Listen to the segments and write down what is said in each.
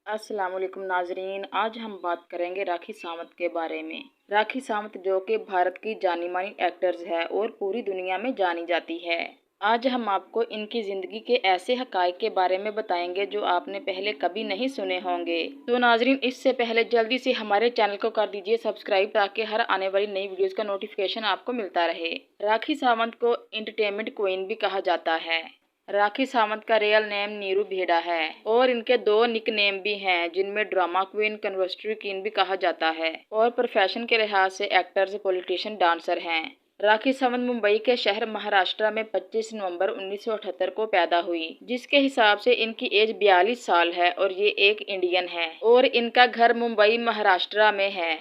अस्सलाम वालेकुम नाजरीन, आज हम बात करेंगे राखी सावंत के बारे में। राखी सावंत जो कि भारत की जानी मानी एक्टर्स है और पूरी दुनिया में जानी जाती है। आज हम आपको इनकी ज़िंदगी के ऐसे हक़ाइक़ के बारे में बताएंगे जो आपने पहले कभी नहीं सुने होंगे। तो नाजरीन, इससे पहले जल्दी से हमारे चैनल को कर दीजिए सब्सक्राइब ताकि हर आने वाली नई वीडियोज़ का नोटिफिकेशन आपको मिलता रहे। राखी सावंत को एंटरटेनमेंट क्वीन भी कहा जाता है। राखी सावंत का रियल नेम नीरू भेड़ा है और इनके दो निक नेम भी हैं, जिनमें ड्रामा क्वीन, कन्वर्सरी क्वीन भी कहा जाता है और प्रोफेशन के लिहाज से एक्टर्स, पॉलिटिशियन, डांसर हैं। राखी सावंत मुंबई के शहर महाराष्ट्र में 25 नवंबर 1978 को पैदा हुई, जिसके हिसाब से इनकी एज 42 साल है और ये एक इंडियन है और इनका घर मुंबई महाराष्ट्र में है।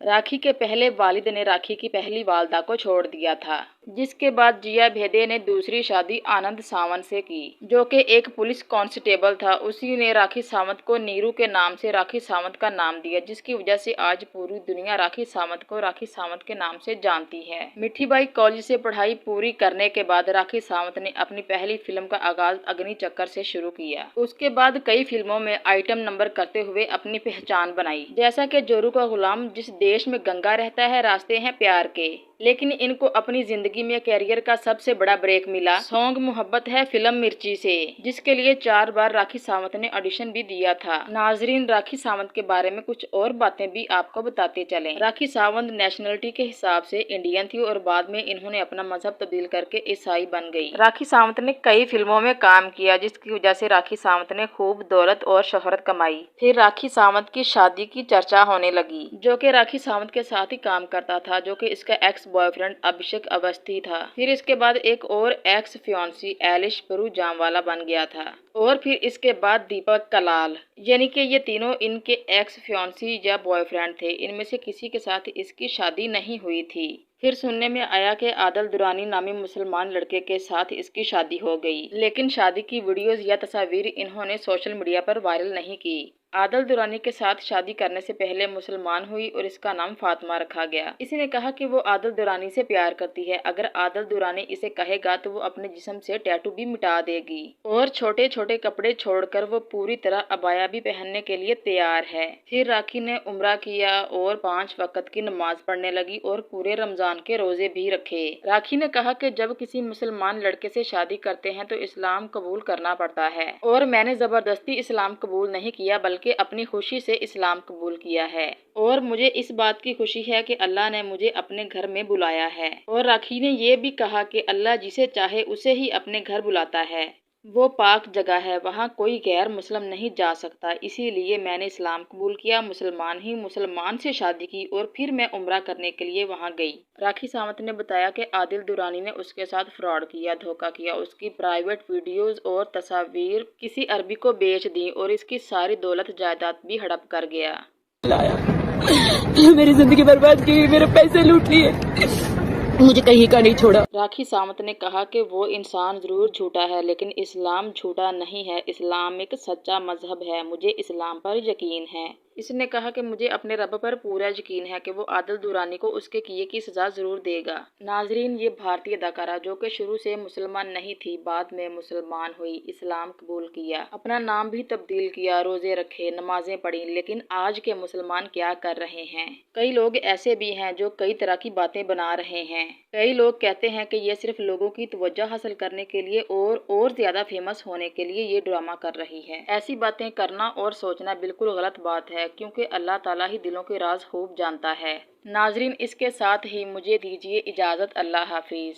राखी के पहले वालिद ने राखी की पहली वालदा को छोड़ दिया था, जिसके बाद जिया भेदे ने दूसरी शादी आनंद सावंत से की, जो कि एक पुलिस कांस्टेबल था। उसी ने राखी सावंत को नीरू के नाम से राखी सावंत का नाम दिया, जिसकी वजह से आज पूरी दुनिया राखी सावंत को राखी सावंत के नाम से जानती है। मिठीबाई कॉलेज से पढ़ाई पूरी करने के बाद राखी सावंत ने अपनी पहली फिल्म का आगाज अग्नि चक्कर से शुरू किया। उसके बाद कई फिल्मों में आइटम नंबर करते हुए अपनी पहचान बनाई, जैसा कि जोरू का गुलाम, जिस देश में गंगा रहता है, रास्ते हैं प्यार के। लेकिन इनको अपनी जिंदगी में कैरियर का सबसे बड़ा ब्रेक मिला सॉन्ग मोहब्बत है फिल्म मिर्ची से, जिसके लिए 4 बार राखी सावंत ने ऑडिशन भी दिया था। नाजरीन, राखी सावंत के बारे में कुछ और बातें भी आपको बताते चलें। राखी सावंत नेशनलिटी के हिसाब से इंडियन थी और बाद में इन्होंने अपना मजहब तब्दील करके ईसाई बन गई। राखी सावंत ने कई फिल्मों में काम किया, जिसकी वजह से राखी सावंत ने खूब दौलत और शोहरत कमाई। फिर राखी सावंत की शादी की चर्चा होने लगी, जो कि राखी सावंत के साथ ही काम करता था, जो कि इसका एक्स बॉयफ्रेंड अभिषेक अवस्थी था। फिर इसके बाद एक और एक्स फियांसी एलिश पेरू जामवाला बन गया था और फिर इसके बाद दीपक कलाल, यानी कि ये तीनों इनके एक्स फियांसी या बॉयफ्रेंड थे। इनमें से किसी के साथ इसकी शादी नहीं हुई थी। फिर सुनने में आया कि आदिल दुरानी नामी मुसलमान लड़के के साथ इसकी शादी हो गई, लेकिन शादी की वीडियोस या तस्वीर इन्होंने सोशल मीडिया पर वायरल नहीं की। आदिल दुरानी के साथ शादी करने से पहले मुसलमान हुई और इसका नाम फातिमा रखा गया। इसी ने कहा कि वो आदिल दुरानी से प्यार करती है। अगर आदिल दुरानी इसे कहेगा तो वो अपने जिस्म से टैटू भी मिटा देगी और छोटे छोटे कपड़े छोड़कर वो पूरी तरह अबाया भी पहनने के लिए तैयार है। फिर राखी ने उम्रा किया और 5 वक्त की नमाज पढ़ने लगी और पूरे रमजान के रोजे भी रखे। राखी ने कहा कि जब किसी मुसलमान लड़के से शादी करते हैं तो इस्लाम कबूल करना पड़ता है और मैंने जबरदस्ती इस्लाम कबूल नहीं किया, बल्कि अपनी खुशी से इस्लाम कबूल किया है और मुझे इस बात की खुशी है कि अल्लाह ने मुझे अपने घर में बुलाया है। और राखी ने ये भी कहा कि अल्लाह जिसे चाहे उसे ही अपने घर बुलाता है। वो पाक जगह है, वहाँ कोई गैर मुस्लिम नहीं जा सकता, इसीलिए मैंने इस्लाम कबूल किया, मुसलमान ही मुसलमान से शादी की और फिर मैं उम्रा करने के लिए वहाँ गई। राखी सावंत ने बताया कि आदिल दुरानी ने उसके साथ फ्रॉड किया, धोखा किया, उसकी प्राइवेट वीडियोस और तस्वीर किसी अरबी को बेच दी और इसकी सारी दौलत जायदाद भी हड़प कर गया। मेरी जिंदगी बर्बाद की, मेरे पैसे लूट लिए, मुझे कहीं का नहीं छोड़ा। राखी सावंत ने कहा कि वो इंसान जरूर झूठा है, लेकिन इस्लाम झूठा नहीं है। इस्लाम एक सच्चा मजहब है, मुझे इस्लाम पर यकीन है। इसने कहा कि मुझे अपने रब पर पूरा यकीन है कि वो आदिल दुरानी को उसके किए की सजा जरूर देगा। नाजरीन, ये भारतीय अदाकारा जो कि शुरू से मुसलमान नहीं थी, बाद में मुसलमान हुई, इस्लाम कबूल किया, अपना नाम भी तब्दील किया, रोजे रखे, नमाजें पढ़ी। लेकिन आज के मुसलमान क्या कर रहे हैं? कई लोग ऐसे भी हैं जो कई तरह की बातें बना रहे हैं। कई लोग कहते हैं कि ये सिर्फ लोगों की तवज्जो हासिल करने के लिए और ज्यादा फेमस होने के लिए ये ड्रामा कर रही है। ऐसी बातें करना और सोचना बिल्कुल गलत बात है, क्योंकि अल्लाह ताला ही दिलों के राज खूब जानता है। नाजरीन, इसके साथ ही मुझे दीजिए इजाजत। अल्लाह हाफिज।